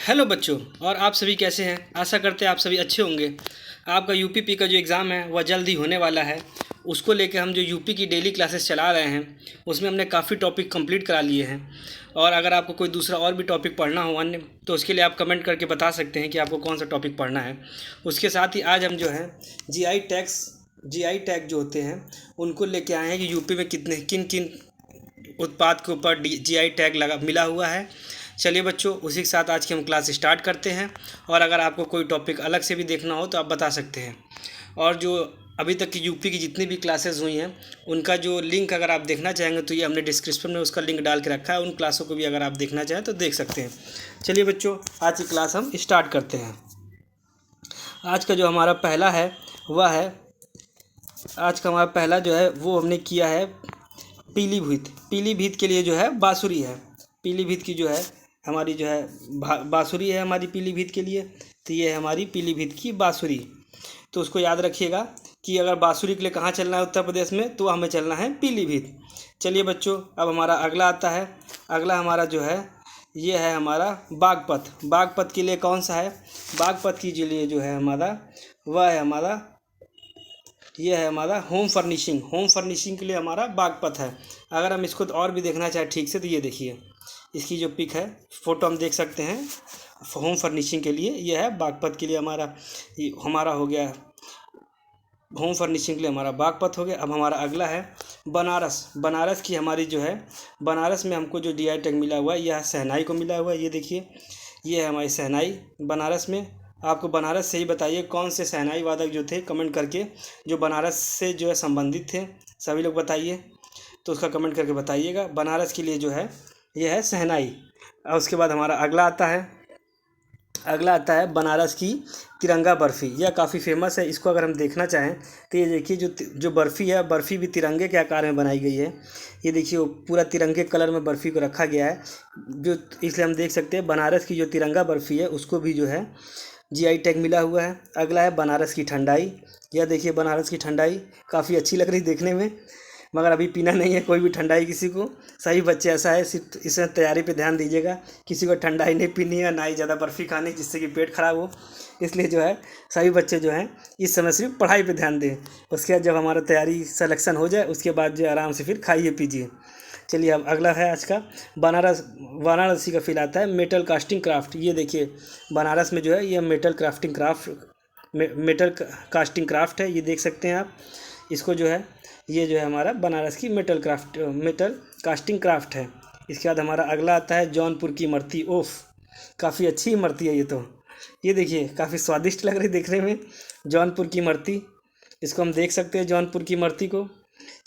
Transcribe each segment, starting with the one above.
Hello बच्चों। और आप सभी कैसे हैं? आशा करते हैं आप सभी अच्छे होंगे। आपका यूपीपी का जो एग्ज़ाम है वह जल्द ही होने वाला है। उसको लेकर हम जो यूपी की डेली क्लासेस चला रहे हैं उसमें हमने काफ़ी टॉपिक कंप्लीट करा लिए हैं। और अगर आपको कोई दूसरा और भी टॉपिक पढ़ना हो अन्य, तो उसके लिए आप कमेंट करके बता सकते हैं कि आपको कौन सा टॉपिक पढ़ना है। उसके साथ ही आज हम जो है जीआई टैग जो होते हैं उनको लेके आए हैं कि यूपी में कितने किन किन उत्पाद के ऊपर जीआई टैग लगा मिला हुआ है। चलिए बच्चों, उसी के साथ आज की हम क्लास स्टार्ट करते हैं। और अगर आपको कोई टॉपिक अलग से भी देखना हो तो आप बता सकते हैं। और जो अभी तक की यूपी की जितनी भी क्लासेस हुई हैं उनका जो लिंक अगर आप देखना चाहेंगे तो ये हमने डिस्क्रिप्शन में उसका लिंक डाल के रखा है। उन क्लासों को भी अगर आप देखना चाहें तो देख सकते हैं। चलिए बच्चों, आज की क्लास हम स्टार्ट करते हैं। आज का जो हमारा पहला है वह है आज का हमारा पहला जो है वो हमने किया है पीलीभीत। पीलीभीत के लिए जो है बाँसुरी है। पीलीभीत की जो है हमारी जो है बाँसुरी है हमारी पीलीभीत के लिए। तो ये है हमारी पीलीभीत की बाँसुरी। तो उसको याद रखिएगा कि अगर बाँसुरी के लिए कहाँ चलना है उत्तर प्रदेश में, तो हमें चलना है पीलीभीत। चलिए बच्चों, अब हमारा अगला आता है। अगला हमारा जो है ये है हमारा बागपत। बागपत के लिए कौन सा है? बागपत के लिए जो है हमारा वह है हमारा ये है हमारा होम फर्निशिंग। होम फर्निशिंग के लिए हमारा बागपत है। अगर हम इसको तो और भी देखना चाहें ठीक से, तो ये देखिए इसकी जो पिक है, फ़ोटो हम देख सकते हैं। होम फर्निशिंग के लिए ये है बागपत के लिए हमारा हो गया। होम फर्निशिंग के लिए हमारा बागपत हो गया। अब हमारा अगला है बनारस। बनारस की हमारी जो है, बनारस में हमको जो DI टैग मिला हुआ है यह शहनाई को मिला हुआ है। ये देखिए, ये है हमारी शहनाई बनारस में। आपको बनारस से ही बताइए कौन से शहनाई वादक जो थे, कमेंट करके जो बनारस से जो है संबंधित थे सभी लोग बताइए। तो उसका कमेंट करके बताइएगा। बनारस के लिए जो है ये है शहनाई। और उसके बाद हमारा अगला आता है बनारस की तिरंगा बर्फ़ी। यह काफ़ी फेमस है। इसको अगर हम देखना चाहें तो ये देखिए, जो बर्फ़ी है, बर्फ़ी भी तिरंगे के आकार में बनाई गई है। ये देखिए, वो पूरा तिरंगे कलर में बर्फ़ी को रखा गया है। जो इसलिए हम देख सकते हैं बनारस की जो तिरंगा बर्फ़ी है उसको भी जो है GI टैग मिला हुआ है। अगला है बनारस की ठंडाई। यह देखिए, बनारस की ठंडाई काफ़ी अच्छी लग रही देखने में, मगर अभी पीना नहीं है कोई भी ठंडाई किसी को। सभी बच्चे ऐसा है, सिर्फ इसमें तैयारी पे ध्यान दीजिएगा। किसी को ठंडाई नहीं पीनी है, ना ही ज़्यादा बर्फ़ी खानी जिससे कि पेट खराब हो। इसलिए जो है सभी बच्चे जो हैं इस समय सिर्फ पढ़ाई पे ध्यान दें। उसके बाद जब हमारा तैयारी सिलेक्शन हो जाए उसके बाद जो आराम से फिर खाइए पीजिए। चलिए, अब अगला है आज का वाराणसी का फील आता है मेटल कास्टिंग क्राफ्ट। ये देखिए, बनारस में जो है ये मेटल कास्टिंग क्राफ्ट है। ये देख सकते हैं आप इसको जो है, ये जो है हमारा बनारस की मेटल कास्टिंग क्राफ्ट है। इसके बाद हमारा अगला आता है जौनपुर की इमरती। ओफ, काफ़ी अच्छी इमरती है ये तो। ये देखिए, काफ़ी स्वादिष्ट लग रही देखने में जौनपुर की इमरती। इसको हम देख सकते हैं जौनपुर की इमरती को।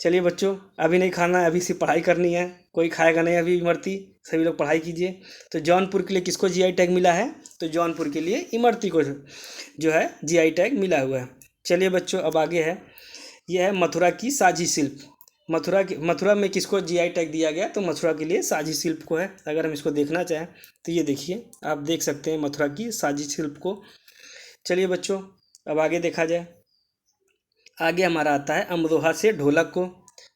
चलिए बच्चों, अभी नहीं खाना है, अभी सिर्फ पढ़ाई करनी है। कोई खाएगा नहीं अभी इमरती, सभी लोग पढ़ाई कीजिए। तो जौनपुर के लिए किसको GI टैग मिला है? तो जौनपुर के लिए इमरती को जो है GI टैग मिला हुआ है। चलिए बच्चों, अब आगे है, यह है मथुरा की साझी शिल्प। मथुरा में किसको GI टैग दिया गया? तो मथुरा के लिए साझी शिल्प को है। अगर हम इसको देखना चाहें तो ये देखिए, आप देख सकते हैं मथुरा की साझी शिल्प को। चलिए बच्चों, अब आगे देखा जाए। आगे हमारा आता है अमरोहा से ढोलक को।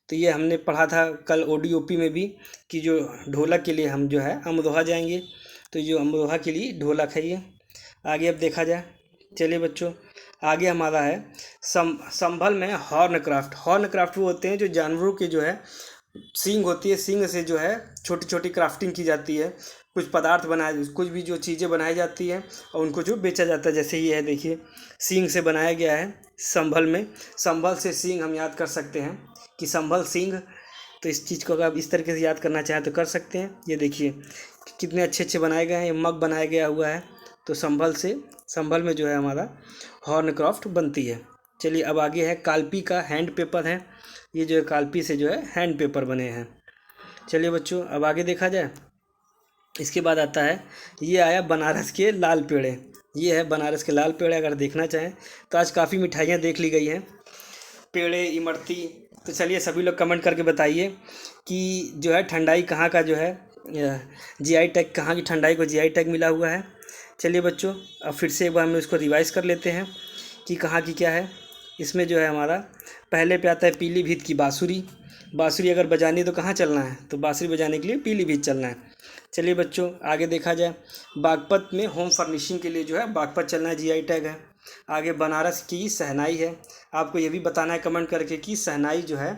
तो ये हमने पढ़ा था कल ODOP में भी कि जो ढोलक के लिए हम जो है अमरोहा जाएंगे। तो जो अमरोहा के लिए ढोलक है ये। आगे अब देखा जाए, चलिए बच्चों, आगे हमारा है संभल में हॉर्न क्राफ्ट वो होते हैं जो जानवरों के जो है सींग होती है, सींग से जो है छोटी छोटी क्राफ्टिंग की जाती है। कुछ पदार्थ बनाए, कुछ भी जो चीज़ें बनाई जाती हैं और उनको जो बेचा जाता है। जैसे ये है देखिए, सींग से बनाया गया है संभल में। संभल से सींग हम याद कर सकते हैं कि संभल सींग। तो इस चीज़ को अगर आप इस तरीके से याद करना चाहें तो कर सकते हैं। ये देखिए कितने अच्छे अच्छे बनाए गए हैं। ये मग बनाया गया हुआ है। तो संभल में जो है हमारा हॉर्न क्राफ्ट बनती है। चलिए, अब आगे है कालपी का हैंड पेपर है। ये जो है कालपी से जो है हैंड पेपर बने हैं। चलिए बच्चों, अब आगे देखा जाए। इसके बाद आता है, ये आया बनारस के लाल पेड़े। ये है बनारस के लाल पेड़े। अगर देखना चाहें तो आज काफ़ी मिठाइयाँ देख ली गई हैं, पेड़े, इमरती। तो चलिए सभी लोग कमेंट करके बताइए कि जो है ठंडाई कहाँ का जो है GI टैग, कहाँ की ठंडाई को GI टैग मिला हुआ है। चलिए बच्चों, अब फिर से एक बार हम इसको रिवाइज़ कर लेते हैं कि कहाँ की क्या है। इसमें जो है हमारा पहले पे आता है पीलीभीत की बाँसुरी। बाँसुरी अगर बजानी तो कहाँ चलना है? तो बाँसुरी बजाने के लिए पीलीभीत चलना है। चलिए बच्चों आगे देखा जाए। बागपत में होम फर्निशिंग के लिए जो है बागपत चलना जीआई टैग है। आगे बनारस की शहनाई है। आपको ये भी बताना है कमेंट करके कि शहनाई जो है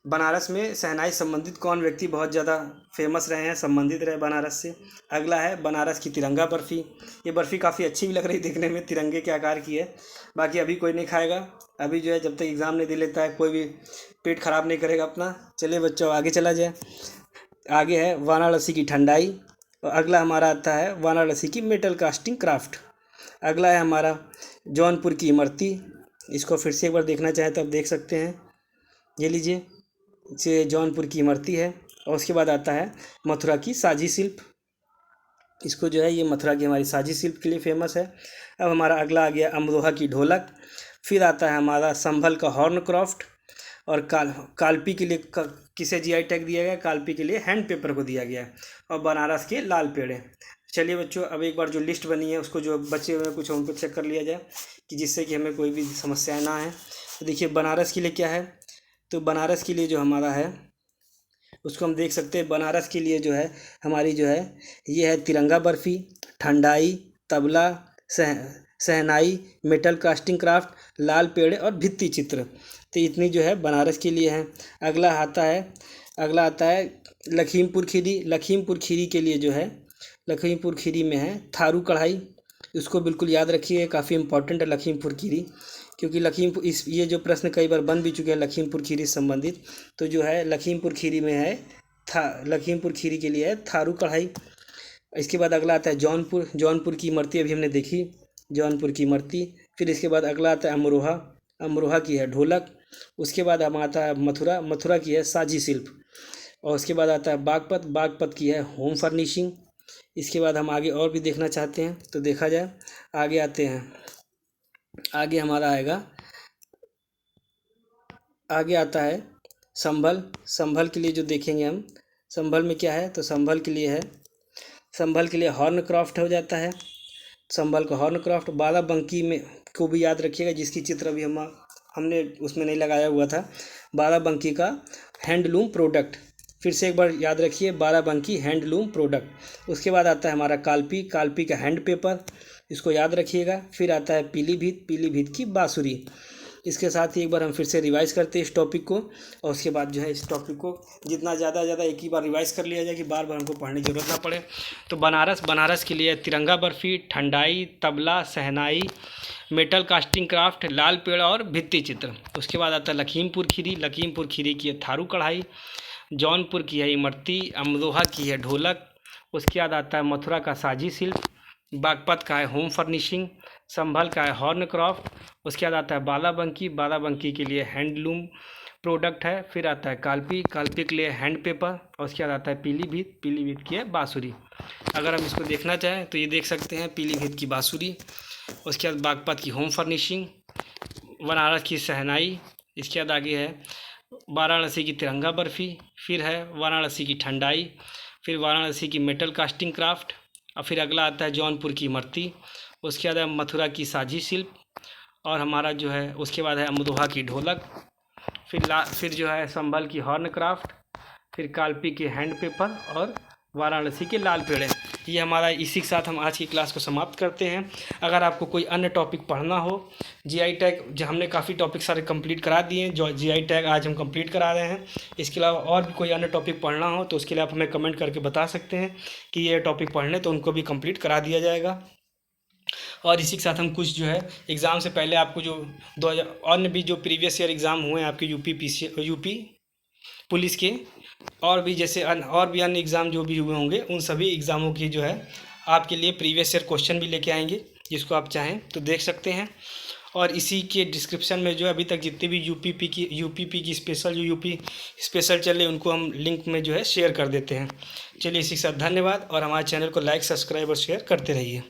बनारस में शहनाई संबंधित कौन व्यक्ति बहुत ज़्यादा फेमस रहे हैं, संबंधित रहे बनारस से। अगला है बनारस की तिरंगा बर्फ़ी। ये बर्फ़ी काफ़ी अच्छी भी लग रही दिखने में, तिरंगे के आकार की है। बाकी अभी कोई नहीं खाएगा, अभी जो है जब तक एग्ज़ाम नहीं दे लेता है कोई भी पेट खराब नहीं करेगा अपना। चलिए बच्चों आगे चला जाए। आगे है वाराणसी की ठंडाई और अगला हमारा आता है वाराणसी की मेटल कास्टिंग क्राफ्ट। अगला है हमारा जौनपुर की इमरती। इसको फिर से एक बार देखना चाहें तो आप देख सकते हैं, ये लीजिए, ये जौनपुर की इमरती है। और उसके बाद आता है मथुरा की साजी शिल्प। इसको जो है ये मथुरा की हमारी साजी शिल्प के लिए फेमस है। अब हमारा अगला आ गया अमरोहा की ढोलक। फिर आता है हमारा संभल का हॉर्न क्राफ्ट। और कालपी के लिए किसे जीआई टैग दिया गया, कालपी के लिए हैंड पेपर को दिया गया है। और बनारस के लाल पेड़े। चलिए बच्चों अब एक बार जो लिस्ट बनी है उसको जो बचे हुए कुछ उनको चेक कर लिया जाए कि जिससे कि हमें कोई भी समस्याएं ना आए। तो देखिए बनारस के लिए क्या है, तो बनारस के लिए जो हमारा है उसको हम देख सकते हैं। बनारस के लिए जो है हमारी जो है ये है तिरंगा बर्फ़ी, ठंडाई, तबला, शहनाई, मेटल कास्टिंग क्राफ्ट, लाल पेड़े और भित्ति चित्र। तो इतनी जो है बनारस के लिए है। अगला आता है लखीमपुर खीरी। लखीमपुर खीरी के लिए जो है लखीमपुर खीरी में है थारू कढ़ाई। उसको बिल्कुल याद रखिए, काफ़ी इंपॉर्टेंट है लखीमपुर खीरी, क्योंकि लखीमपुर ये जो प्रश्न कई बार बन भी चुके हैं लखीमपुर खीरी से संबंधित। तो जो है लखीमपुर खीरी में है लखीमपुर खीरी के लिए है थारू कढ़ाई। इसके बाद अगला आता है जौनपुर की इमरती, अभी हमने देखी जौनपुर की इमरती। फिर इसके बाद अगला आता है अमरोहा की है ढोलक। उसके बाद हम आता है मथुरा की है साजी शिल्प। और उसके बाद आता है बागपत की है होम फर्निशिंग। इसके बाद हम आगे और भी देखना चाहते हैं तो देखा जाए, आगे आते हैं। आगे हमारा आगे आता है संभल के लिए जो देखेंगे हम, संभल में क्या है, तो संभल के लिए हॉर्न क्राफ्ट हो जाता है। संभल का हॉर्न क्राफ्ट। बाराबंकी में को भी याद रखिएगा, जिसकी चित्र अभी हमने उसमें नहीं लगाया हुआ था। बाराबंकी का हैंडलूम प्रोडक्ट, फिर से एक बार याद रखिए, बाराबंकी हैंडलूम प्रोडक्ट। उसके बाद आता है हमारा कालपी का हैंड पेपर, इसको याद रखिएगा। फिर आता है पीलीभीत की बाँसुरी। इसके साथ ही एक बार हम फिर से रिवाइज़ करते हैं इस टॉपिक को, और उसके बाद जो है इस टॉपिक को जितना ज़्यादा एक ही बार रिवाइज़ कर लिया जाए कि बार बार हमको पढ़ने की ज़रूरत ना पड़े। तो बनारस के लिए तिरंगा बर्फ़ी, ठंडाई, तबला, शहनाई, मेटल कास्टिंग क्राफ्ट, लाल पेड़ और भित्ति चित्र। उसके बाद आता है लखीमपुर खीरी की है थारू कढ़ाई, जौनपुर की है इमरती, अमरोहा की है ढोलक। उसके बाद आता है मथुरा का साजी शिल्प, बागपत का है होम फर्निशिंग, संभल का है हॉर्न क्राफ्ट। उसके बाद आता है बाराबंकी के लिए हैंडलूम प्रोडक्ट है। फिर आता है कालपी के लिए हैंड पेपर। और उसके बाद आता है पीलीभीत की है बाँसुरी। अगर हम इसको देखना चाहें तो ये देख सकते हैं पीलीभीत की बाँसुरी। उसके बाद बागपत की होम फर्निशिंग, बनारस की शहनाई। इसके बाद आगे है वाराणसी की तिरंगा बर्फ़ी, फिर है वाराणसी की ठंडाई, फिर वाराणसी की मेटल कास्टिंग क्राफ्ट, और फिर अगला आता है जौनपुर की इमरती। उसके बाद है मथुरा की साजी शिल्प, और हमारा जो है उसके बाद है अमरोहा की ढोलक। फिर जो है संभल की हॉर्न क्राफ्ट, फिर कालपी के हैंड पेपर और वाराणसी के लाल पेड़े। ये हमारा इसी के साथ हम आज की क्लास को समाप्त करते हैं। अगर आपको कोई अन्य टॉपिक पढ़ना हो, जीआई टैग जो हमने काफ़ी टॉपिक सारे कंप्लीट करा दिए हैं, जो जीआई टैग आज हम कंप्लीट करा रहे हैं। इसके अलावा और भी कोई अन्य टॉपिक पढ़ना हो तो उसके लिए आप हमें कमेंट करके बता सकते हैं कि ये टॉपिक पढ़ने, तो उनको भी कंप्लीट करा दिया जाएगा। और इसी के साथ हम कुछ जो है एग्ज़ाम से पहले आपको जो 2000 अन्य भी जो प्रीवियस ईयर एग्ज़ाम हुए हैं आपके यूपी पुलिस के, और भी जैसे और भी अन्य एग्ज़ाम जो भी हुए होंगे, उन सभी एग्ज़ामों की जो है आपके लिए प्रीवियस ईयर क्वेश्चन भी लेके आएंगे, जिसको आप चाहें तो देख सकते हैं। और इसी के डिस्क्रिप्शन में जो है अभी तक जितने भी यूपीपी की स्पेशल जो यूपी स्पेशल चल रहे उनको हम लिंक में जो है शेयर कर देते हैं। चलिए इसी के साथ धन्यवाद, और हमारे चैनल को लाइक, सब्सक्राइब और शेयर करते रहिए।